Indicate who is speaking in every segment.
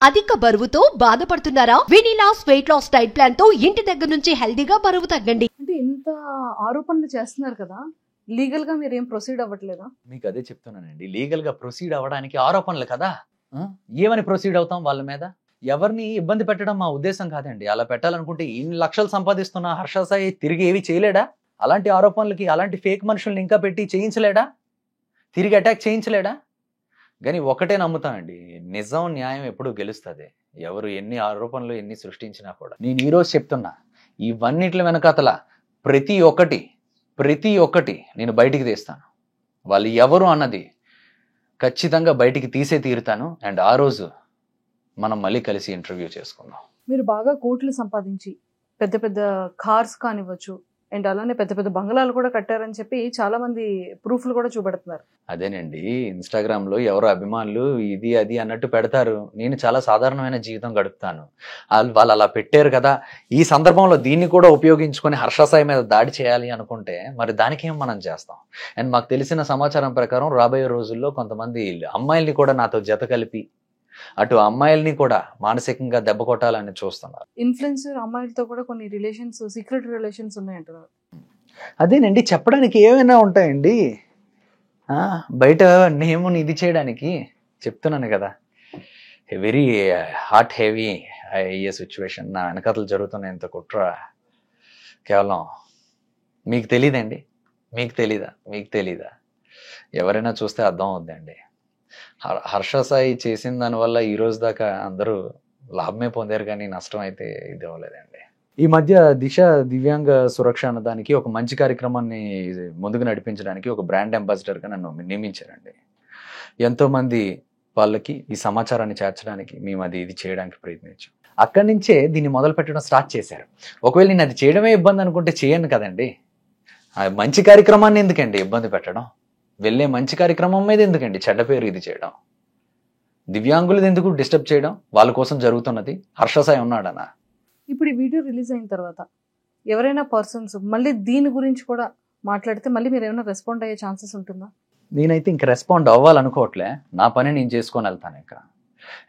Speaker 1: అధిక బరువుతో బాధపడుతున్నారా? వెనిలాస్ వెయిట్ లాస్ డైట్ ప్లాన్ తో ఇంటి దగ్గర నుంచి హెల్దీగా బరువు తగ్గండి.
Speaker 2: అంటే ఇంత ఆరోపణలు చేస్తున్నారు కదా, లీగల్ గా మీరు ఏం ప్రొసీడ్ అవ్వట్లేదా?
Speaker 3: మీకు అదే చెప్తున్నానండి, లీగల్ గా ప్రొసీడ్ అవ్వడానికి ఆరోపణలు కదా. ఏమని ప్రొసీడ్ అవుతాం వాళ్ళ మీద? ఎవరిని ఇబ్బంది పెట్టడం మా ఉద్దేశం కాదండి. అలా పెట్టాలనుకుంటే ఇన్ని లక్షలు సంపాదిస్తున్న హర్ష సాయి తిరిగి ఏవి చేయలేడా? అలాంటి ఆరోపణలకి అలాంటి ఫేక్ మనుషుల్ని ఇంకా పెట్టి చేయించలేడా? తిరిగి అటాక్ చేయించలేడా? కానీ ఒకటే నమ్ముతానండి, నిజం న్యాయం ఎప్పుడు గెలుస్తుంది. ఎవరు ఎన్ని ఆరోపణలు ఎన్ని సృష్టించినా కూడా. నేను ఈరోజు చెప్తున్నా, ఇవన్నిటి వెనకాతల ప్రతి ఒక్కటి నేను బయటికి తీస్తాను. వాళ్ళు ఎవరు అన్నది ఖచ్చితంగా బయటికి తీసే తీరుతాను. అండ్ ఆ రోజు మనం మళ్ళీ కలిసి ఇంటర్వ్యూ చేసుకుందాం.
Speaker 2: మీరు బాగా కోట్లు సంపాదించి పెద్ద పెద్ద కార్స్ కానివ్వచ్చు, అండ్ అలానే పెద్ద పెద్ద బంగళాలు కూడా కట్టారని చెప్పి చాలా మంది ప్రూఫ్లు కూడా చూపెడుతున్నారు.
Speaker 3: అదేనండి, ఇన్స్టాగ్రామ్ లో ఎవరో అభిమానులు ఇది అది అన్నట్టు పెడతారు. నేను చాలా సాధారణమైన జీవితం గడుపుతాను. వాళ్ళు అలా పెట్టారు కదా, ఈ సందర్భంలో దీన్ని కూడా ఉపయోగించుకొని హర్ష సాయి మీద దాడి చేయాలి అనుకుంటే మరి దానికి ఏం మనం చేస్తాం? అండ్ మాకు తెలిసిన సమాచారం ప్రకారం రాబోయే రోజుల్లో కొంతమంది అమ్మాయిల్ని కూడా నాతో జత కలిపి అటు అమ్మాయిల్ని కూడా మానసికంగా దెబ్బ కొట్టాలని చూస్తున్నారు.
Speaker 2: ఇన్ఫ్లుయెన్సర్ అమ్మాయిలతో కూడా కొన్ని రిలేషన్స్, సీక్రెట్ రిలేషన్స్ ఉన్నాయంటున్నారు.
Speaker 3: అదేనండి, చెప్పడానికి ఏమైనా ఉంటాయండి. బయట నేముని ఇది చేయడానికి చెప్తున్నాను కదా. వెరీ హాట్ హెవీ అయ్యే సిచ్యువేషన్ నా వెనకతలు జరుగుతున్న ఇంత కుట్ర కేవలం మీకు తెలీదండి. మీకు తెలీదా? ఎవరైనా చూస్తే అర్థం అవుద్దండి. హర్ష సాయి చేసిన దానివల్ల ఈ రోజు దాకా అందరూ లాభమే పొందారు, కానీ నష్టం అయితే ఇది అవ్వలేదండి. ఈ మధ్య దిశ దివ్యాంగ సురక్ష అన్నదానికి ఒక మంచి కార్యక్రమాన్ని ముందుకు నడిపించడానికి ఒక బ్రాండ్ అంబాసిడర్గా నన్ను నియమించారండి. ఎంతోమంది వాళ్ళకి ఈ సమాచారాన్ని చేర్చడానికి మేము ఇది చేయడానికి ప్రయత్నించాం. అక్కడి నుంచే దీన్ని మొదలు పెట్టడం స్టార్ట్ చేశారు. ఒకవేళ నేను అది చేయడమే ఇబ్బంది అనుకుంటే చేయను కదండి. మంచి కార్యక్రమాన్ని ఎందుకండి ఇబ్బంది పెట్టడం? వెళ్ళే మంచి కార్యక్రమం మీద ఎందుకండి చెడ్డ పేరు ఇది చేయడం? దివ్యాంగులది ఎందుకు డిస్టర్బ్ చేయడం? వాళ్ళ కోసం జరుగుతున్నది. హర్ష సాయి ఉన్నాడనా?
Speaker 2: ఇప్పుడు ఈ వీడియో రిలీజ్ అయిన తర్వాత ఎవరైనా పర్సన్స్ మళ్ళీ దీని గురించి కూడా మాట్లాడితే మళ్ళీ మీరు ఏమైనా రెస్పాండ్ అయ్యే ఛాన్సెస్ ఉంటుందా?
Speaker 3: నేనైతే ఇంక రెస్పాండ్ అవ్వాలనుకోవట్లే. నా పని నేను చేసుకొని వెళ్తాను ఇంకా.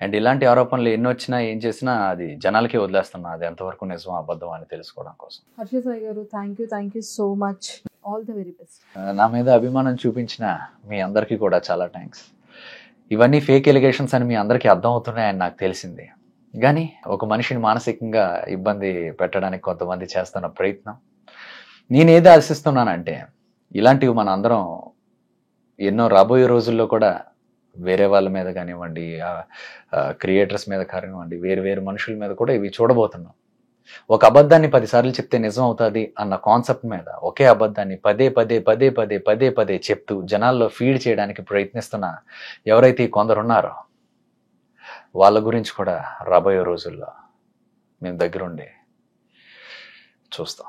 Speaker 3: అండ్ ఇలాంటి ఆరోపణలు ఎన్ని వచ్చినా ఏం చేసినా అది జనాలకే వదిలేస్తున్నా. అది ఎంతవరకు నిజం అబద్ధం అని తెలుసుకోవడం కోసం.
Speaker 2: హర్ష సాయి గారు, thank you so much. All the very best.
Speaker 3: నా మీద అభిమానం చూపించిన మీ అందరికీ కూడా చాలా థ్యాంక్స్. ఇవన్నీ ఫేక్ ఎలిగేషన్స్ అని మీ అందరికీ అర్థం అవుతున్నాయని నాకు తెలిసింది. కానీ ఒక మనిషిని మానసికంగా ఇబ్బంది పెట్టడానికి కొంతమంది చేస్తున్న ప్రయత్నం, నేనేది ఆశిస్తున్నానంటే ఇలాంటివి మన అందరం ఎన్నో రాబోయే రోజుల్లో కూడా వేరే వాళ్ళ మీద కానివ్వండి, క్రియేటర్స్ మీద కానివ్వండి, వేరు మనుషుల మీద కూడా ఇవి చూడబోతున్నాం. ఒక అబద్ధాన్ని 10 సార్లు చెప్తే నిజం అవుతుంది అన్న కాన్సెప్ట్ మీద ఒకే అబద్ధాన్ని పదే చెప్తూ జనాల్లో ఫీడ్ చేయడానికి ప్రయత్నిస్తున్న ఎవరైతే కొందరున్నారో వాళ్ళ గురించి కూడా రాబోయే రోజుల్లో మేము దగ్గరుండి చూస్తాం.